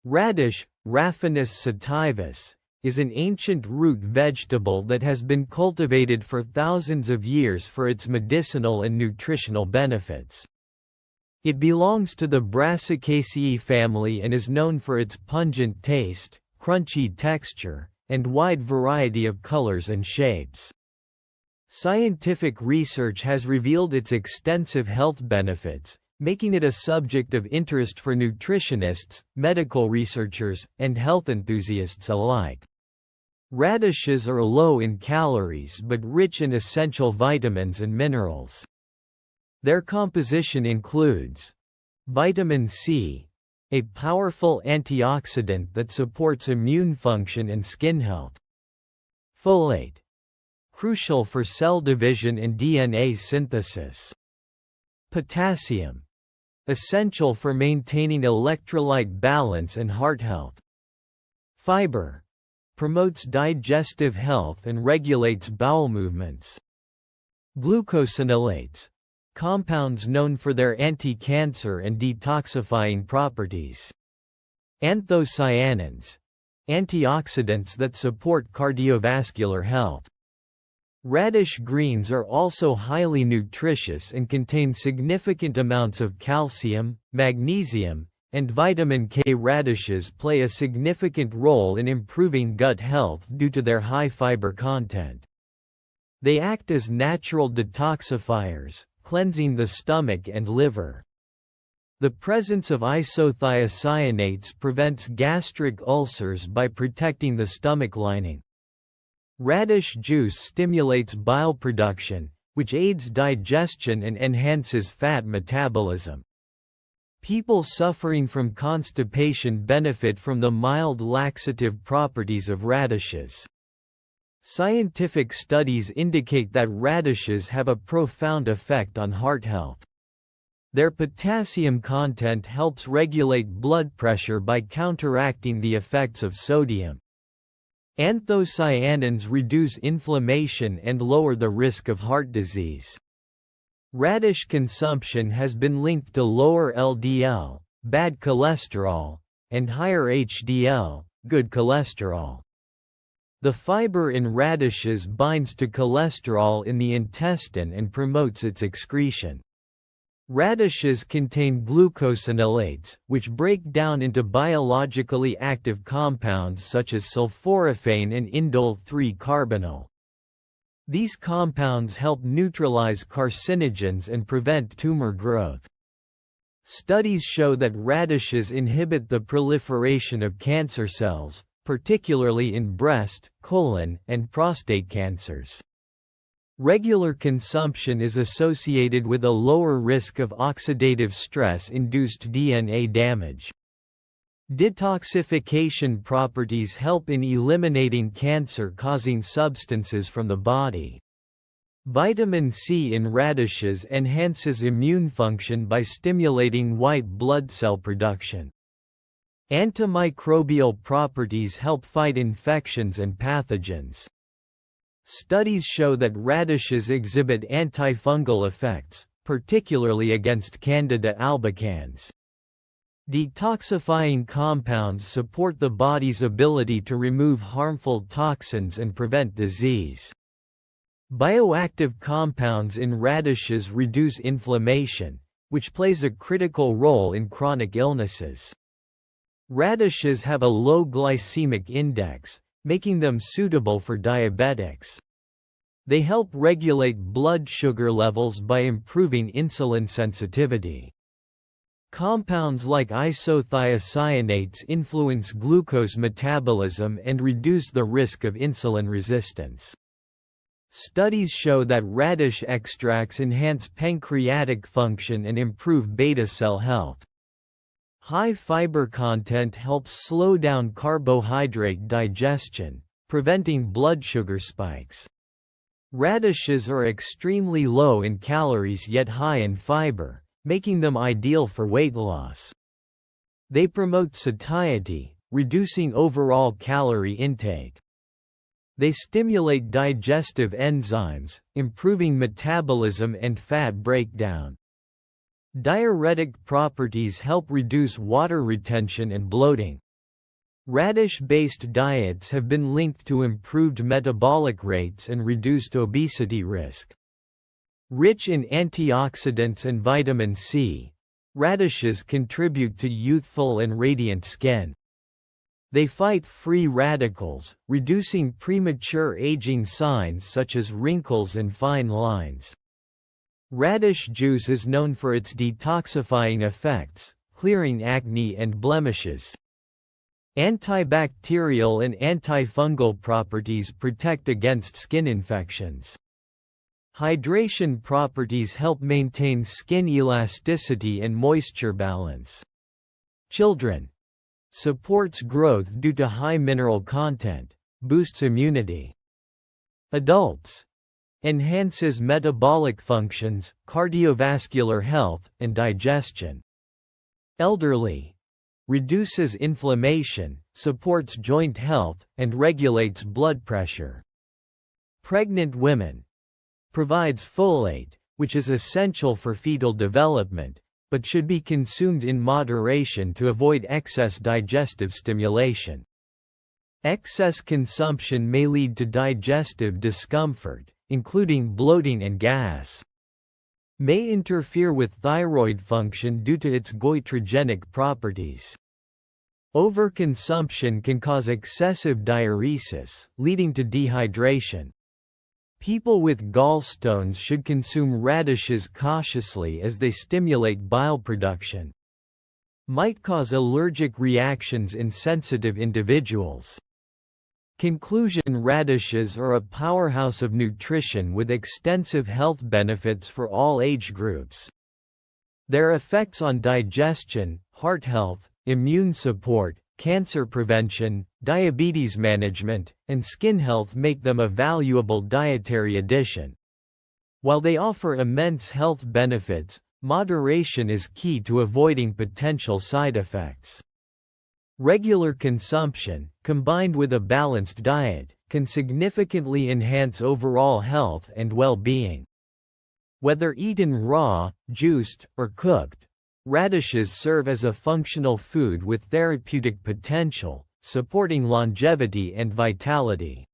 Radish, Raphanus sativus, is an ancient root vegetable that has been cultivated for thousands of years for its medicinal and nutritional benefits. It belongs to the Brassicaceae family and is known for its pungent taste, crunchy texture, and wide variety of colors and shapes. Scientific research has revealed its extensive health benefits, making it a subject of interest for nutritionists, medical researchers, and health enthusiasts alike. Radishes are low in calories but rich in essential vitamins and minerals. Their composition includes vitamin C, a powerful antioxidant that supports immune function and skin health. Folate, crucial for cell division and DNA synthesis. Potassium, essential for maintaining electrolyte balance and heart health. Fiber, promotes digestive health and regulates bowel movements. Glucosinolates, compounds known for their anti-cancer and detoxifying properties. Anthocyanins, antioxidants that support cardiovascular health. Radish greens are also highly nutritious and contain significant amounts of calcium, magnesium, and vitamin K. Radishes play a significant role in improving gut health due to their high fiber content. They act as natural detoxifiers, cleansing the stomach and liver. The presence of isothiocyanates prevents gastric ulcers by protecting the stomach lining. Radish juice stimulates bile production, which aids digestion and enhances fat metabolism. People suffering from constipation benefit from the mild laxative properties of radishes. Scientific studies indicate that radishes have a profound effect on heart health. Their potassium content helps regulate blood pressure by counteracting the effects of sodium. Anthocyanins reduce inflammation and lower the risk of heart disease. Radish consumption has been linked to lower LDL, bad cholesterol, and higher HDL, good cholesterol. The fiber in radishes binds to cholesterol in the intestine and promotes its excretion. Radishes contain glucosinolates, which break down into biologically active compounds such as sulforaphane and indole-3-carbonyl. These compounds help neutralize carcinogens and prevent tumor growth. Studies show that radishes inhibit the proliferation of cancer cells, particularly in breast, colon, and prostate cancers. Regular consumption is associated with a lower risk of oxidative stress-induced DNA damage. Detoxification properties help in eliminating cancer-causing substances from the body. Vitamin C in radishes enhances immune function by stimulating white blood cell production. Antimicrobial properties help fight infections and pathogens. Studies show that radishes exhibit antifungal effects, particularly against Candida albicans. Detoxifying compounds support the body's ability to remove harmful toxins and prevent disease. Bioactive compounds in radishes reduce inflammation, which plays a critical role in chronic illnesses. Radishes have a low glycemic index, making them suitable for diabetics. They help regulate blood sugar levels by improving insulin sensitivity. Compounds like isothiocyanates influence glucose metabolism and reduce the risk of insulin resistance. Studies show that radish extracts enhance pancreatic function and improve beta cell health. High fiber content helps slow down carbohydrate digestion, preventing blood sugar spikes. Radishes are extremely low in calories yet high in fiber, making them ideal for weight loss. They promote satiety, reducing overall calorie intake. They stimulate digestive enzymes, improving metabolism and fat breakdown. Diuretic properties help reduce water retention and bloating. Radish-based diets have been linked to improved metabolic rates and reduced obesity risk. Rich in antioxidants and vitamin C, radishes contribute to youthful and radiant skin. They fight free radicals, reducing premature aging signs such as wrinkles and fine lines. Radish juice is known for its detoxifying effects, clearing acne and blemishes. Antibacterial and antifungal properties protect against skin infections. Hydration properties help maintain skin elasticity and moisture balance. Children. Supports growth due to high mineral content, boosts immunity. Adults. Enhances metabolic functions, cardiovascular health, and digestion. Elderly. Reduces inflammation, supports joint health, and regulates blood pressure. Pregnant women. Provides folate, which is essential for fetal development, but should be consumed in moderation to avoid excess digestive stimulation. Excess consumption may lead to digestive discomfort, including bloating and gas. May interfere with thyroid function due to its goitrogenic properties. Overconsumption can cause excessive diuresis, leading to dehydration. People with gallstones should consume radishes cautiously as they stimulate bile production. Might cause allergic reactions in sensitive individuals. Conclusion: radishes are a powerhouse of nutrition with extensive health benefits for all age groups. Their effects on digestion, heart health, immune support, cancer prevention, diabetes management, and skin health make them a valuable dietary addition. While they offer immense health benefits, moderation is key to avoiding potential side effects. Regular consumption, combined with a balanced diet, can significantly enhance overall health and well-being. Whether eaten raw, juiced, or cooked, radishes serve as a functional food with therapeutic potential, supporting longevity and vitality.